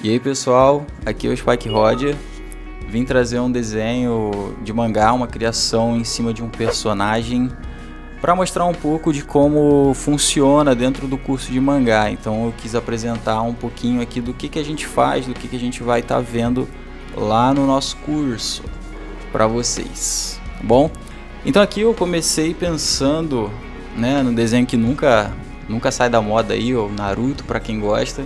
E aí pessoal, aqui é o Spike Roger. Vim trazer um desenho de mangá, uma criação em cima de um personagem para mostrar um pouco de como funciona dentro do curso de mangá. Então eu quis apresentar um pouquinho aqui do que a gente faz, do que a gente vai estar vendo lá no nosso curso para vocês. Bom, então aqui eu comecei pensando, né, no desenho que nunca sai da moda aí, o Naruto, para quem gosta.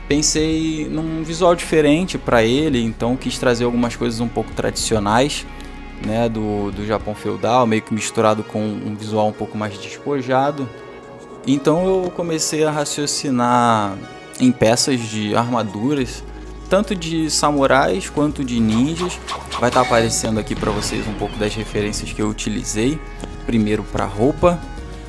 Pensei num visual diferente para ele, então quis trazer algumas coisas um pouco tradicionais, né, do Japão feudal, meio que misturado com um visual um pouco mais despojado. Então eu comecei a raciocinar em peças de armaduras, tanto de samurais quanto de ninjas. Vai estar aparecendo aqui para vocês um pouco das referências que eu utilizei, primeiro para roupa,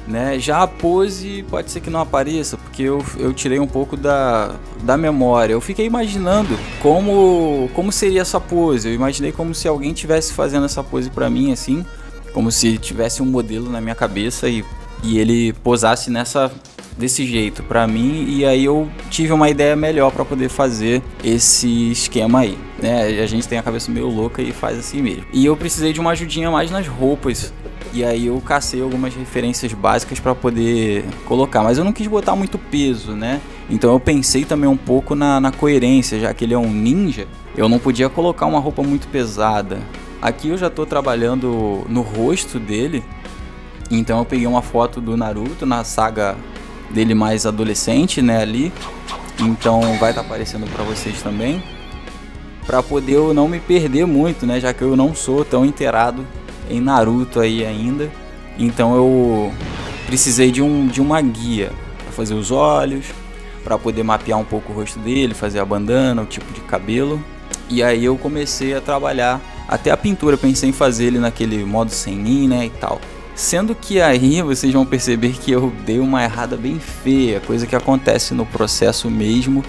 né? Já a pose pode ser que não apareça, porque eu tirei um pouco da memória. Eu fiquei imaginando como seria essa pose. Eu imaginei como se alguém estivesse fazendo essa pose pra mim, assim, como se tivesse um modelo na minha cabeça e ele posasse desse jeito pra mim, e aí eu tive uma ideia melhor pra poder fazer esse esquema aí, né? A gente tem a cabeça meio louca e faz assim mesmo. E eu precisei de uma ajudinha mais nas roupas, e aí eu cacei algumas referências básicas para poder colocar, mas eu não quis botar muito peso, né? Então eu pensei também um pouco na coerência, já que ele é um ninja, eu não podia colocar uma roupa muito pesada. Aqui eu já estou trabalhando no rosto dele, então eu peguei uma foto do Naruto na saga dele mais adolescente, né, ali. Então vai estar aparecendo para vocês também, para poder eu não me perder muito, né, já que eu não sou tão inteirado em Naruto aí ainda. Então eu precisei de uma guia para fazer os olhos, para poder mapear um pouco o rosto dele, fazer a bandana, o tipo de cabelo. E aí eu comecei a trabalhar até a pintura, pensei em fazer ele naquele modo senin, né, e tal. Sendo que aí vocês vão perceber que eu dei uma errada bem feia, coisa que acontece no processo mesmo.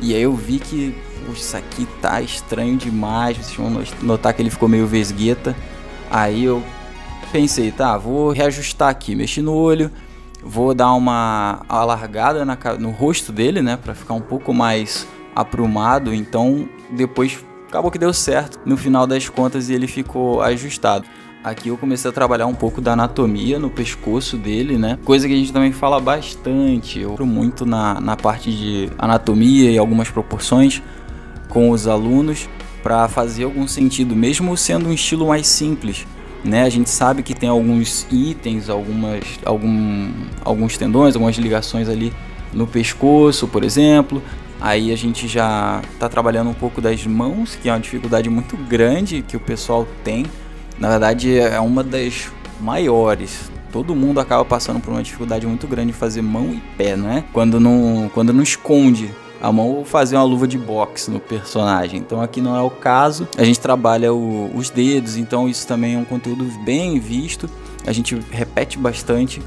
E aí eu vi que isso aqui tá estranho demais, vocês vão notar que ele ficou meio vesgueta. Aí eu pensei, tá, vou reajustar aqui, mexi no olho, vou dar uma alargada no rosto dele, né, pra ficar um pouco mais aprumado. Então depois acabou que deu certo no final das contas e ele ficou ajustado. Aqui eu comecei a trabalhar um pouco da anatomia no pescoço dele, né, coisa que a gente também fala bastante. Eu falo muito na parte de anatomia e algumas proporções com os alunos, para fazer algum sentido, mesmo sendo um estilo mais simples, né? A gente sabe que tem alguns itens, alguns tendões, algumas ligações ali no pescoço, por exemplo. Aí a gente já está trabalhando um pouco das mãos, que é uma dificuldade muito grande que o pessoal tem. Na verdade é uma das maiores. Todo mundo acaba passando por uma dificuldade muito grande de fazer mão e pé, né? Quando não esconde a mão ou fazer uma luva de boxe no personagem. Então aqui não é o caso. A gente trabalha os dedos, então isso também é um conteúdo bem visto. A gente repete bastante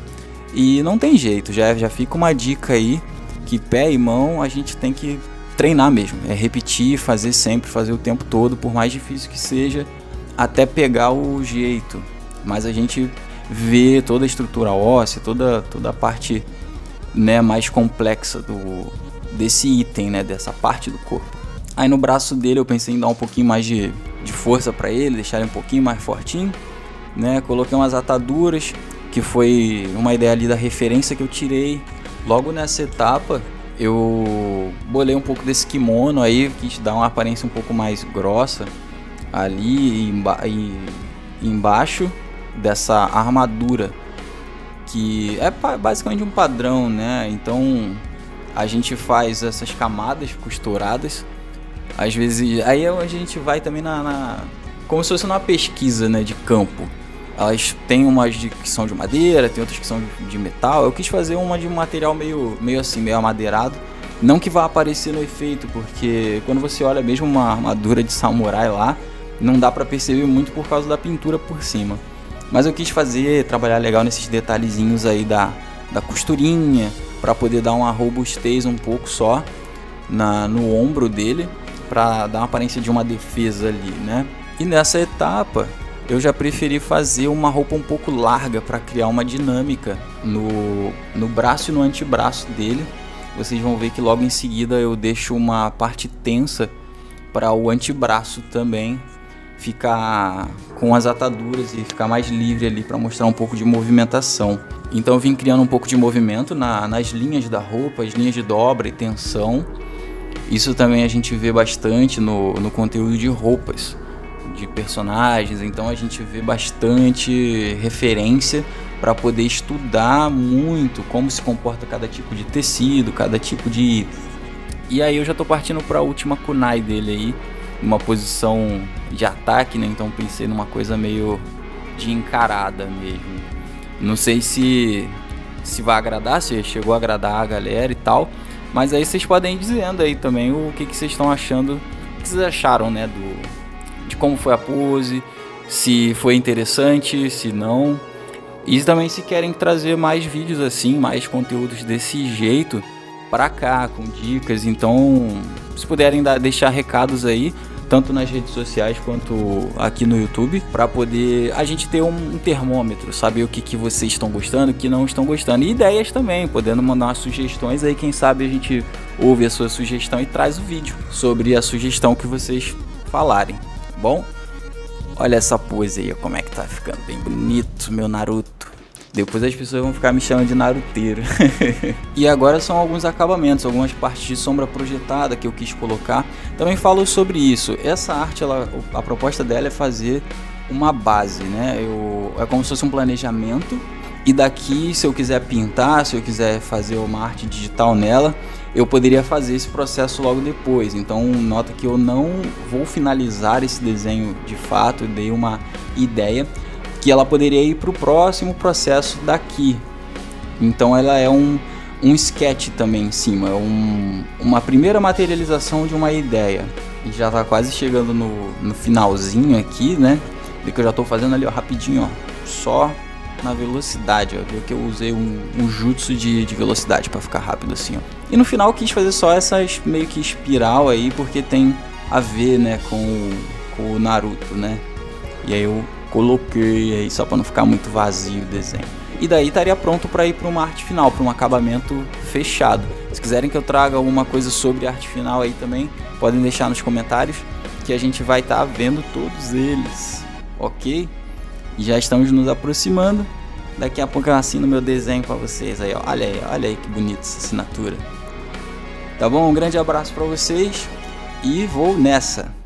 e não tem jeito. Já fica uma dica aí, que pé e mão a gente tem que treinar mesmo. É repetir, fazer sempre, fazer o tempo todo, por mais difícil que seja, até pegar o jeito. Mas a gente vê toda a estrutura óssea, toda a parte, né, mais complexa desse item, né, dessa parte do corpo. Aí no braço dele eu pensei em dar um pouquinho mais de força para ele, deixar ele um pouquinho mais fortinho, né? Coloquei umas ataduras, que foi uma ideia ali da referência que eu tirei. Logo nessa etapa eu bolei um pouco desse kimono aí, quis dar uma aparência um pouco mais grossa ali embaixo dessa armadura, que é basicamente um padrão, né? Então a gente faz essas camadas costuradas, às vezes, aí a gente vai também como se fosse uma pesquisa, né, de campo. Elas têm umas que são de madeira, tem outras que são de metal. Eu quis fazer uma de um material meio assim, meio amadeirado. Não que vá aparecer no efeito, porque quando você olha mesmo uma armadura de samurai lá, não dá pra perceber muito por causa da pintura por cima. Mas eu quis trabalhar legal nesses detalhezinhos aí da costurinha, para poder dar uma robustez um pouco só no ombro dele, para dar uma aparência de uma defesa ali, né? E nessa etapa eu já preferi fazer uma roupa um pouco larga para criar uma dinâmica no braço e no antebraço dele, vocês vão ver que logo em seguida eu deixo uma parte tensa para o antebraço também ficar com as ataduras e ficar mais livre ali, para mostrar um pouco de movimentação. Então eu vim criando um pouco de movimento nas linhas da roupa, as linhas de dobra e tensão. Isso também a gente vê bastante no conteúdo de roupas de personagens, então a gente vê bastante referência para poder estudar muito como se comporta cada tipo de tecido, cada tipo de item. E aí eu já tô partindo para a última kunai dele aí, uma posição de ataque, né? Então pensei numa coisa meio de encarada mesmo. Não sei se vai agradar, se chegou a agradar a galera e tal, mas aí vocês podem ir dizendo aí também o que vocês estão achando, o que vocês acharam, né, de como foi a pose, se foi interessante, se não. E também se querem trazer mais vídeos assim, mais conteúdos desse jeito pra cá, com dicas. Então, se puderem deixar recados aí, tanto nas redes sociais quanto aqui no YouTube, para poder a gente ter um termômetro, saber o que vocês estão gostando, o que não estão gostando, e ideias também, podendo mandar umas sugestões aí, quem sabe a gente ouve a sua sugestão e traz o vídeo sobre a sugestão que vocês falarem. Bom, olha essa pose aí, como é que tá ficando bem bonito, meu Naruto. Depois as pessoas vão ficar me chamando de naruteiro. E agora são alguns acabamentos, algumas partes de sombra projetada que eu quis colocar. Também falo sobre isso. Essa arte, a proposta dela é fazer uma base, né? É como se fosse um planejamento. E daqui, se eu quiser pintar, se eu quiser fazer uma arte digital nela, eu poderia fazer esse processo logo depois. Então nota que eu não vou finalizar esse desenho de fato, eu dei uma ideia que ela poderia ir para o próximo processo daqui. Então ela é um sketch também em cima, uma primeira materialização de uma ideia. E já está quase chegando no finalzinho aqui, né? E que eu já estou fazendo ali, ó, rapidinho, ó, só na velocidade, ó. Viu que eu usei um jutsu de velocidade para ficar rápido assim, ó. E no final eu quis fazer só essas meio que espiral aí, porque tem a ver, né, com o Naruto, né? E aí eu coloquei aí só para não ficar muito vazio o desenho. E daí estaria pronto para ir para uma arte final, para um acabamento fechado. Se quiserem que eu traga alguma coisa sobre arte final aí também, podem deixar nos comentários, que a gente vai estar vendo todos eles, ok? E já estamos nos aproximando. Daqui a pouco eu assino meu desenho para vocês aí, ó. Olha aí que bonita essa assinatura. Tá bom? Um grande abraço para vocês e vou nessa.